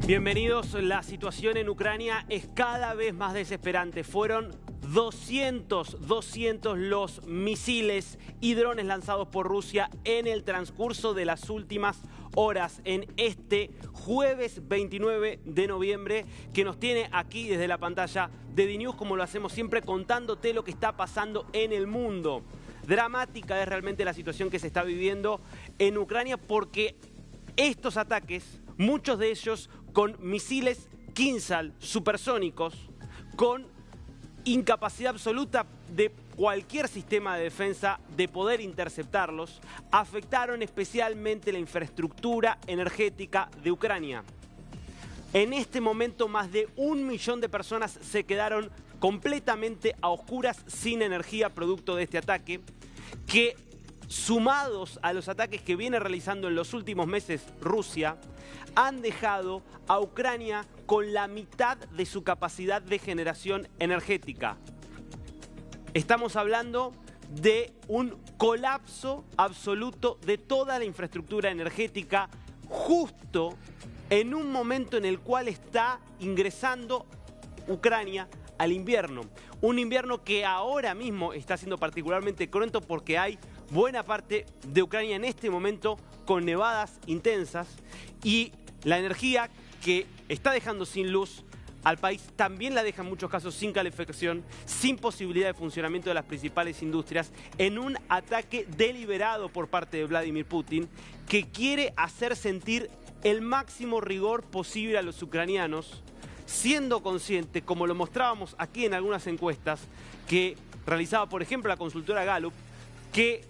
Bienvenidos. La situación en Ucrania es cada vez más desesperante. Fueron 200 los misiles y drones lanzados por Rusia en el transcurso de las últimas horas en este jueves 29 de noviembre, que nos tiene aquí desde la pantalla de DNews, como lo hacemos siempre, contándote lo que está pasando en el mundo. Dramática es realmente la situación que se está viviendo en Ucrania, porque estos ataques, muchos de ellos con misiles Kinzhal supersónicos, con incapacidad absoluta de cualquier sistema de defensa de poder interceptarlos, afectaron especialmente la infraestructura energética de Ucrania. En este momento, más de 1 millón de personas se quedaron completamente a oscuras, sin energía, producto de este ataque, que, sumados a los ataques que viene realizando en los últimos meses Rusia, han dejado a Ucrania con la mitad de su capacidad de generación energética. Estamos hablando de un colapso absoluto de toda la infraestructura energética, justo en un momento en el cual está ingresando Ucrania al invierno. Un invierno que ahora mismo está siendo particularmente cruento, porque hay buena parte de Ucrania en este momento con nevadas intensas, y la energía que está dejando sin luz al país también la deja en muchos casos sin calefacción, sin posibilidad de funcionamiento de las principales industrias, en un ataque deliberado por parte de Vladimir Putin, que quiere hacer sentir el máximo rigor posible a los ucranianos, siendo consciente, como lo mostrábamos aquí en algunas encuestas que realizaba, por ejemplo, la consultora Gallup, que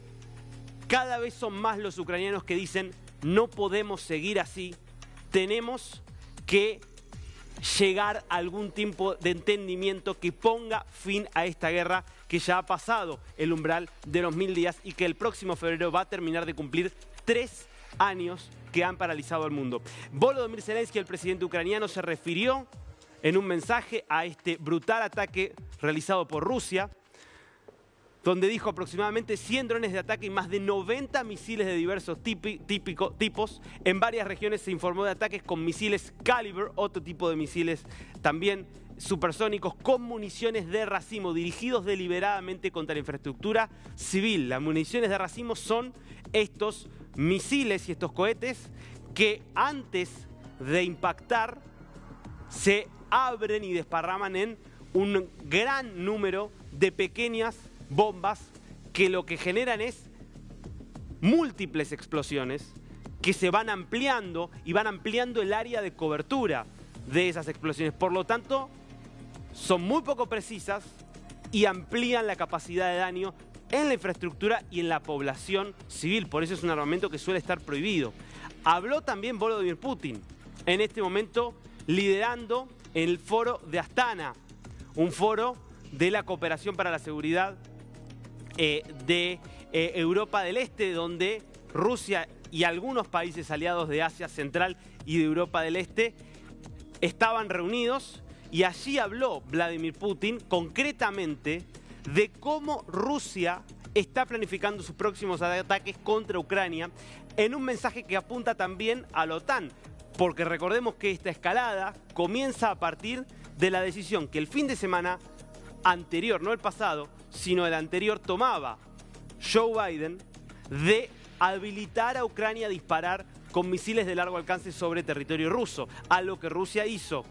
cada vez son más los ucranianos que dicen: no podemos seguir así, tenemos que llegar a algún tipo de entendimiento que ponga fin a esta guerra que ya ha pasado el umbral de los 1000 días y que el próximo febrero va a terminar de cumplir 3 años que han paralizado al mundo. Volodymyr Zelensky, el presidente ucraniano, se refirió en un mensaje a este brutal ataque realizado por Rusia, donde dijo aproximadamente 100 drones de ataque y más de 90 misiles de diversos tipos. En varias regiones se informó de ataques con misiles Caliber, otro tipo de misiles también supersónicos, con municiones de racimo, dirigidos deliberadamente contra la infraestructura civil. Las municiones de racimo son estos misiles y estos cohetes que, antes de impactar, se abren y desparraman en un gran número de pequeñas bombas que lo que generan es múltiples explosiones que se van ampliando y van ampliando el área de cobertura de esas explosiones. Por lo tanto, son muy poco precisas y amplían la capacidad de daño en la infraestructura y en la población civil. Por eso es un armamento que suele estar prohibido. Habló también Volodymyr Putin, en este momento liderando el foro de Astana, un foro de la cooperación para la seguridad de Europa del Este, donde Rusia y algunos países aliados de Asia Central y de Europa del Este estaban reunidos, y allí habló Vladimir Putin concretamente de cómo Rusia está planificando sus próximos ataques contra Ucrania, en un mensaje que apunta también a la OTAN, porque recordemos que esta escalada comienza a partir de la decisión que el fin de semana anterior, no el pasado, sino el anterior, tomaba Joe Biden de habilitar a Ucrania a disparar con misiles de largo alcance sobre territorio ruso, algo que Rusia hizo,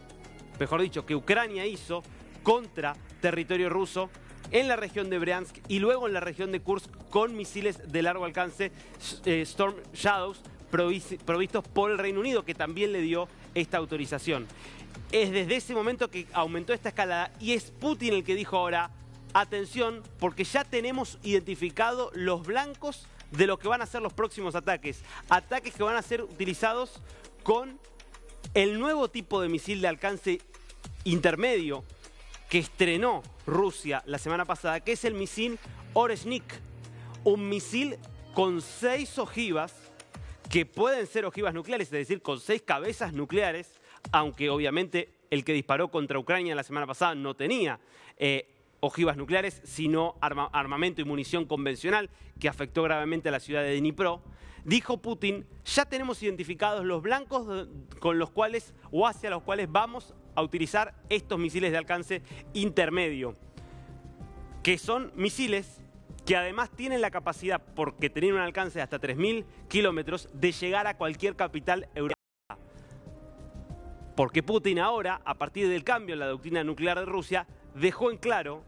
mejor dicho, que Ucrania hizo contra territorio ruso en la región de Bryansk y luego en la región de Kursk con misiles de largo alcance Storm Shadows provistos por el Reino Unido, que también le dio esta autorización. Es desde ese momento que aumentó esta escalada, y es Putin el que dijo ahora: atención, porque ya tenemos identificado los blancos de lo que van a ser los próximos ataques. Ataques que van a ser utilizados con el nuevo tipo de misil de alcance intermedio que estrenó Rusia la semana pasada, que es el misil Oreshnik. Un misil con 6 ojivas, que pueden ser ojivas nucleares, es decir, con 6 cabezas nucleares, aunque obviamente el que disparó contra Ucrania la semana pasada no tenía ojivas nucleares, sino armamento y munición convencional, que afectó gravemente a la ciudad de Dnipro. Dijo Putin, ya tenemos identificados los blancos con los cuales o hacia los cuales vamos a utilizar estos misiles de alcance intermedio, que son misiles que además tienen la capacidad, porque tienen un alcance de hasta 3.000 kilómetros, de llegar a cualquier capital europea. Porque Putin ahora, a partir del cambio en la doctrina nuclear de Rusia, dejó en claro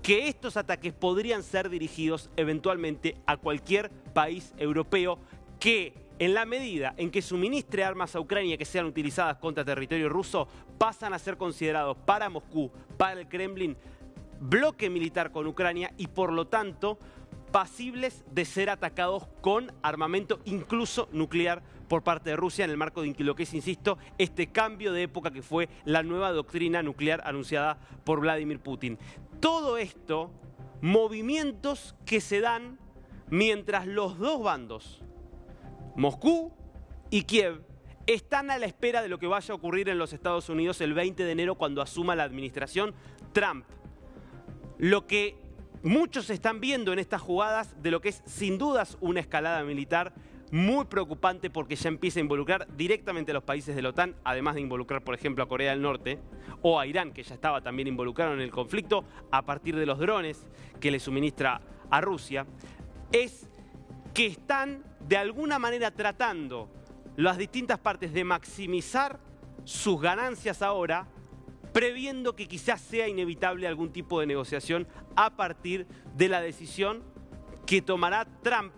que estos ataques podrían ser dirigidos eventualmente a cualquier país europeo que, en la medida en que suministre armas a Ucrania que sean utilizadas contra territorio ruso, pasan a ser considerados para Moscú, para el Kremlin, bloque militar con Ucrania y por lo tanto pasibles de ser atacados con armamento incluso nuclear por parte de Rusia en el marco de lo que es, insisto, este cambio de época que fue la nueva doctrina nuclear anunciada por Vladimir Putin. Todo esto, movimientos que se dan mientras los dos bandos, Moscú y Kiev, están a la espera de lo que vaya a ocurrir en los Estados Unidos el 20 de enero cuando asuma la administración Trump. Lo que muchos están viendo en estas jugadas de lo que es sin dudas una escalada militar muy preocupante porque ya empieza a involucrar directamente a los países de la OTAN, además de involucrar, por ejemplo, a Corea del Norte o a Irán, que ya estaba también involucrado en el conflicto a partir de los drones que le suministra a Rusia, es que están de alguna manera tratando las distintas partes de maximizar sus ganancias ahora, previendo que quizás sea inevitable algún tipo de negociación a partir de la decisión que tomará Trump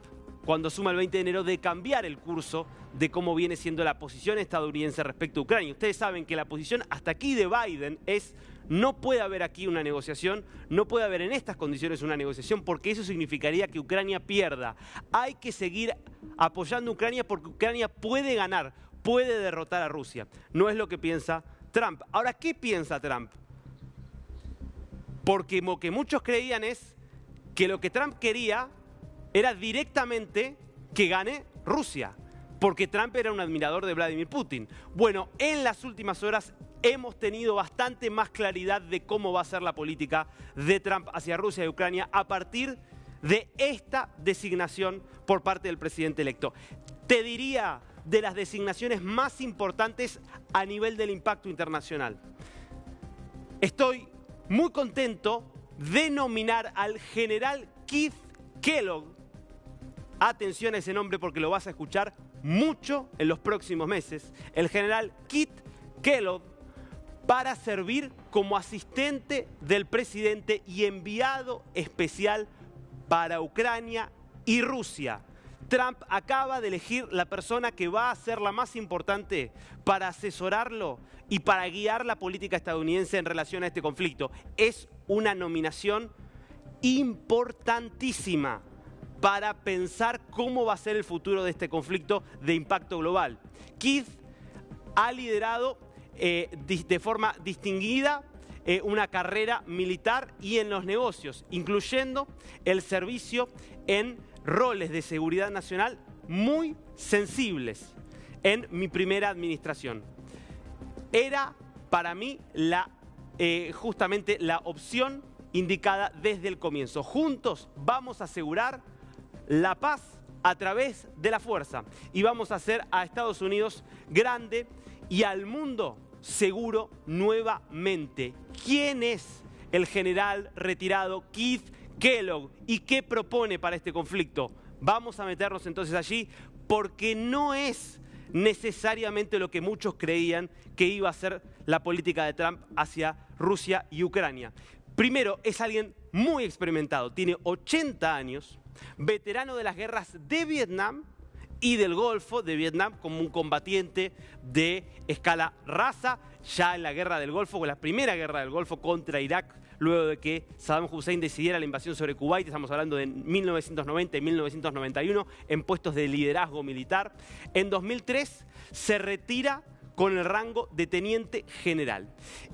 cuando asuma el 20 de enero de cambiar el curso de cómo viene siendo la posición estadounidense respecto a Ucrania. Ustedes saben que la posición hasta aquí de Biden es: no puede haber aquí una negociación, no puede haber en estas condiciones una negociación porque eso significaría que Ucrania pierda. Hay que seguir apoyando a Ucrania porque Ucrania puede ganar, puede derrotar a Rusia. No es lo que piensa Trump. Ahora, ¿qué piensa Trump? Porque lo que muchos creían es que lo que Trump quería era directamente que gane Rusia, porque Trump era un admirador de Vladimir Putin. Bueno, en las últimas horas hemos tenido bastante más claridad de cómo va a ser la política de Trump hacia Rusia y Ucrania a partir de esta designación por parte del presidente electo. Te diría de las designaciones más importantes a nivel del impacto internacional. Estoy muy contento de nominar al general Keith Kellogg. Atención a ese nombre porque lo vas a escuchar mucho en los próximos meses. El general Keith Kellogg, para servir como asistente del presidente y enviado especial para Ucrania y Rusia. Trump acaba de elegir la persona que va a ser la más importante para asesorarlo y para guiar la política estadounidense en relación a este conflicto. Es una nominación importantísima para pensar cómo va a ser el futuro de este conflicto de impacto global. Keith ha liderado de forma distinguida una carrera militar y en los negocios, incluyendo el servicio en roles de seguridad nacional muy sensibles en mi primera administración. Era para mí justamente la opción indicada desde el comienzo. Juntos vamos a asegurar la paz a través de la fuerza y vamos a hacer a Estados Unidos grande y al mundo seguro nuevamente. ¿Quién es el general retirado Keith Kellogg y qué propone para este conflicto? Vamos a meternos entonces allí porque no es necesariamente lo que muchos creían que iba a ser la política de Trump hacia Rusia y Ucrania. Primero, es alguien muy experimentado, tiene 80 años, veterano de las guerras de Vietnam y del Golfo, de Vietnam como un combatiente de escala raza, ya en la guerra del Golfo, con la primera guerra del Golfo contra Irak, luego de que Saddam Hussein decidiera la invasión sobre Kuwait, estamos hablando de 1990 y 1991, en puestos de liderazgo militar. En 2003 se retira con el rango de teniente general.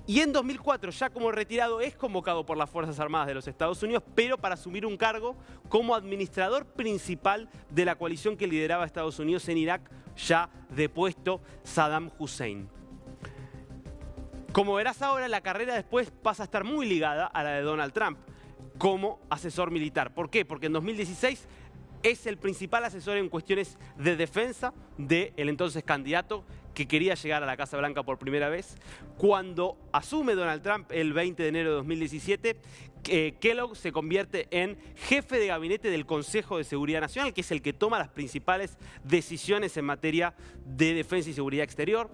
Y en 2004, ya como retirado, es convocado por las Fuerzas Armadas de los Estados Unidos, pero para asumir un cargo como administrador principal de la coalición que lideraba Estados Unidos en Irak, ya depuesto Saddam Hussein. Como verás ahora, la carrera después pasa a estar muy ligada a la de Donald Trump como asesor militar. ¿Por qué? Porque en 2016 es el principal asesor en cuestiones de defensa del entonces candidato que quería llegar a la Casa Blanca por primera vez. Cuando asume Donald Trump el 20 de enero de 2017, Kellogg se convierte en jefe de gabinete del Consejo de Seguridad Nacional, que es el que toma las principales decisiones en materia de defensa y seguridad exterior.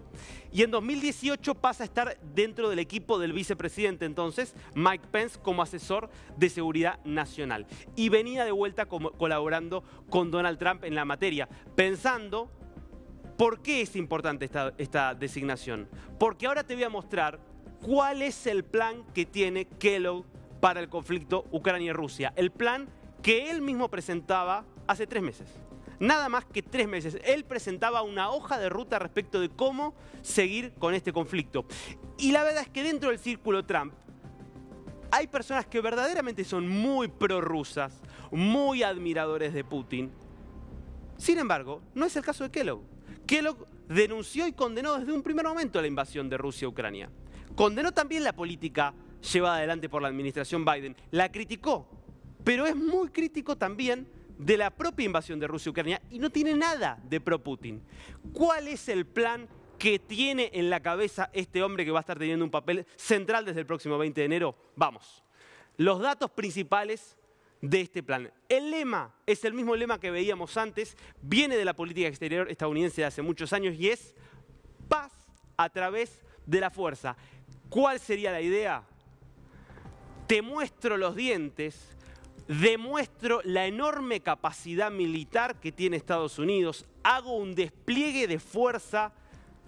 Y en 2018 pasa a estar dentro del equipo del vicepresidente entonces, Mike Pence, como asesor de seguridad nacional. Y venía de vuelta colaborando con Donald Trump en la materia, pensando... ¿Por qué es importante esta designación? Porque ahora te voy a mostrar cuál es el plan que tiene Kellogg para el conflicto Ucrania-Rusia. El plan que él mismo presentaba hace 3 meses. Nada más que 3 meses. Él presentaba una hoja de ruta respecto de cómo seguir con este conflicto. Y la verdad es que dentro del círculo Trump hay personas que verdaderamente son muy prorrusas, muy admiradores de Putin. Sin embargo, no es el caso de Kellogg. Kellogg denunció y condenó desde un primer momento la invasión de Rusia a Ucrania. Condenó también la política llevada adelante por la administración Biden. La criticó, pero es muy crítico también de la propia invasión de Rusia a Ucrania y no tiene nada de pro-Putin. ¿Cuál es el plan que tiene en la cabeza este hombre que va a estar teniendo un papel central desde el próximo 20 de enero? Vamos. Los datos principales de este plan. El lema es el mismo lema que veíamos antes, viene de la política exterior estadounidense de hace muchos años y es paz a través de la fuerza. ¿Cuál sería la idea? Te muestro los dientes, demuestro la enorme capacidad militar que tiene Estados Unidos, hago un despliegue de fuerza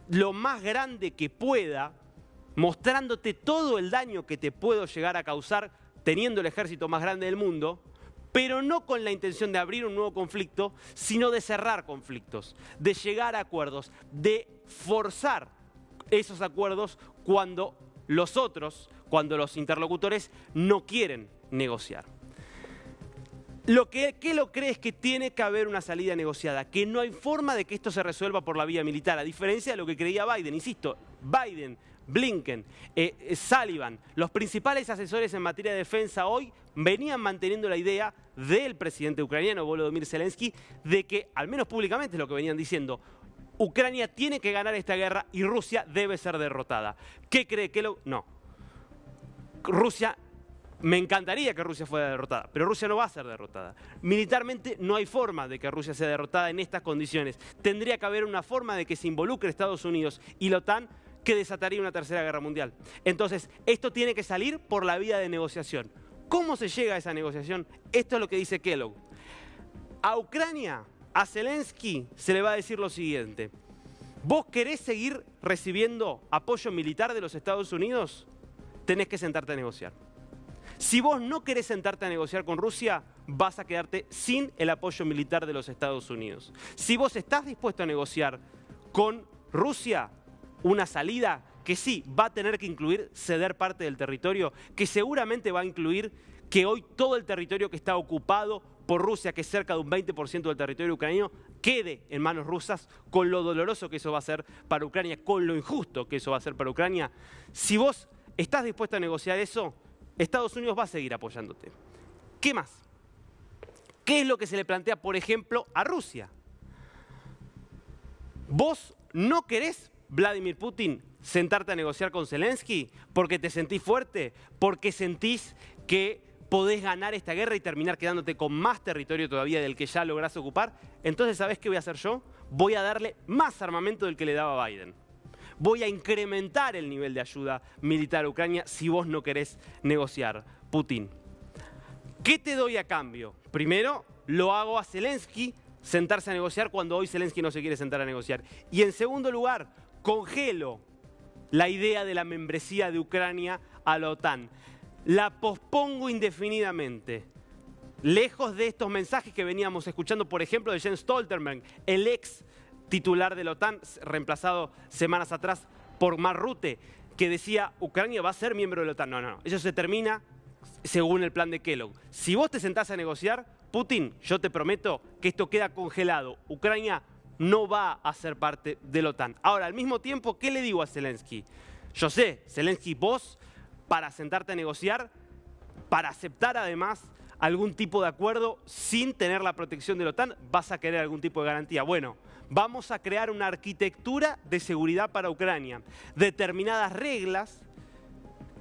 lo más grande que pueda, mostrándote todo el daño que te puedo llegar a causar teniendo el ejército más grande del mundo, pero no con la intención de abrir un nuevo conflicto, sino de cerrar conflictos, de llegar a acuerdos, de forzar esos acuerdos cuando los otros, cuando los interlocutores no quieren negociar. Lo que Kellogg cree es que tiene que haber una salida negociada, que no hay forma de que esto se resuelva por la vía militar, a diferencia de lo que creía Biden. Insisto, Biden, Blinken, Sullivan, los principales asesores en materia de defensa hoy venían manteniendo la idea del presidente ucraniano, Volodymyr Zelensky, de que, al menos públicamente es lo que venían diciendo, Ucrania tiene que ganar esta guerra y Rusia debe ser derrotada. ¿Qué cree Kellogg? No. Me encantaría que Rusia fuera derrotada, pero Rusia no va a ser derrotada. Militarmente no hay forma de que Rusia sea derrotada en estas condiciones. Tendría que haber una forma de que se involucre Estados Unidos y la OTAN que desataría una tercera guerra mundial. Entonces, esto tiene que salir por la vía de negociación. ¿Cómo se llega a esa negociación? Esto es lo que dice Kellogg. A Ucrania, a Zelensky, se le va a decir lo siguiente. ¿Vos querés seguir recibiendo apoyo militar de los Estados Unidos? Tenés que sentarte a negociar. Si vos no querés sentarte a negociar con Rusia, vas a quedarte sin el apoyo militar de los Estados Unidos. Si vos estás dispuesto a negociar con Rusia, una salida que sí va a tener que incluir ceder parte del territorio, que seguramente va a incluir que hoy todo el territorio que está ocupado por Rusia, que es cerca de un 20% del territorio ucraniano, quede en manos rusas, con lo doloroso que eso va a ser para Ucrania, con lo injusto que eso va a ser para Ucrania. Si vos estás dispuesto a negociar eso, Estados Unidos va a seguir apoyándote. ¿Qué más? ¿Qué es lo que se le plantea, por ejemplo, a Rusia? Vos no querés, Vladimir Putin, sentarte a negociar con Zelensky porque te sentís fuerte, porque sentís que podés ganar esta guerra y terminar quedándote con más territorio todavía del que ya lográs ocupar. Entonces, ¿sabés qué voy a hacer yo? Voy a darle más armamento del que le daba Biden. Voy a incrementar el nivel de ayuda militar a Ucrania si vos no querés negociar, Putin. ¿Qué te doy a cambio? Primero, lo hago a Zelensky sentarse a negociar cuando hoy Zelensky no se quiere sentar a negociar. Y en segundo lugar, congelo la idea de la membresía de Ucrania a la OTAN. La pospongo indefinidamente. Lejos de estos mensajes que veníamos escuchando, por ejemplo, de Jens Stoltenberg, el ex titular de la OTAN, reemplazado semanas atrás por Mark Rutte, que decía, Ucrania va a ser miembro de la OTAN. No, eso se termina según el plan de Kellogg. Si vos te sentás a negociar, Putin, yo te prometo que esto queda congelado. Ucrania no va a ser parte de la OTAN. Ahora, al mismo tiempo, ¿qué le digo a Zelensky? Yo sé, Zelensky, vos, para sentarte a negociar, para aceptar además algún tipo de acuerdo sin tener la protección de la OTAN, vas a querer algún tipo de garantía. Bueno, vamos a crear una arquitectura de seguridad para Ucrania, determinadas reglas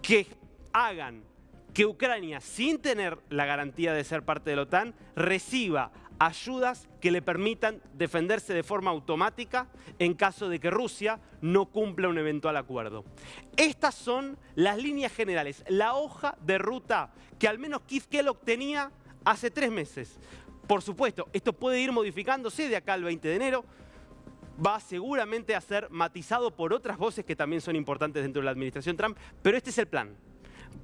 que hagan que Ucrania, sin tener la garantía de ser parte de la OTAN, reciba ayudas que le permitan defenderse de forma automática en caso de que Rusia no cumpla un eventual acuerdo. Estas son las líneas generales, la hoja de ruta que al menos Keith Kellogg tenía hace 3 meses. Por supuesto, esto puede ir modificándose de acá al 20 de enero, va seguramente a ser matizado por otras voces que también son importantes dentro de la administración Trump, pero este es el plan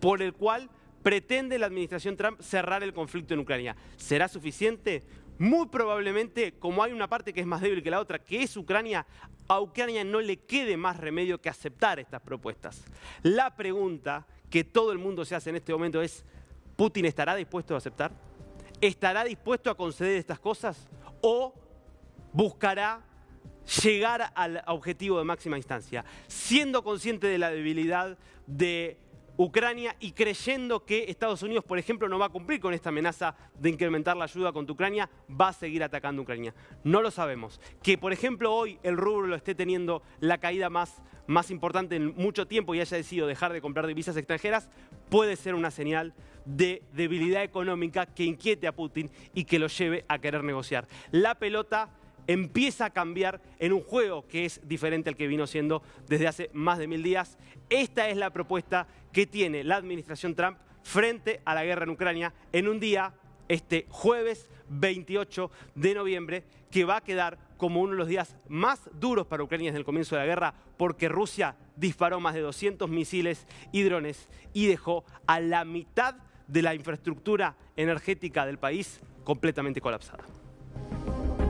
por el cual pretende la administración Trump cerrar el conflicto en Ucrania. ¿Será suficiente? Muy probablemente, como hay una parte que es más débil que la otra, que es Ucrania, a Ucrania no le quede más remedio que aceptar estas propuestas. La pregunta que todo el mundo se hace en este momento es, ¿Putin estará dispuesto a aceptar? ¿Estará dispuesto a conceder estas cosas? ¿O buscará llegar al objetivo de máxima instancia, siendo consciente de la debilidad de Ucrania y creyendo que Estados Unidos, por ejemplo, no va a cumplir con esta amenaza de incrementar la ayuda contra Ucrania, va a seguir atacando a Ucrania? No lo sabemos. Que, por ejemplo, hoy el rublo lo esté teniendo la caída más importante en mucho tiempo y haya decidido dejar de comprar divisas extranjeras, puede ser una señal de debilidad económica que inquiete a Putin y que lo lleve a querer negociar. La pelota empieza a cambiar en un juego que es diferente al que vino siendo desde hace más de 1000 días. Esta es la propuesta que tiene la administración Trump frente a la guerra en Ucrania en un día, este jueves 28 de noviembre, que va a quedar como uno de los días más duros para Ucrania desde el comienzo de la guerra, porque Rusia disparó más de 200 misiles y drones y dejó a la mitad de la infraestructura energética del país completamente colapsada.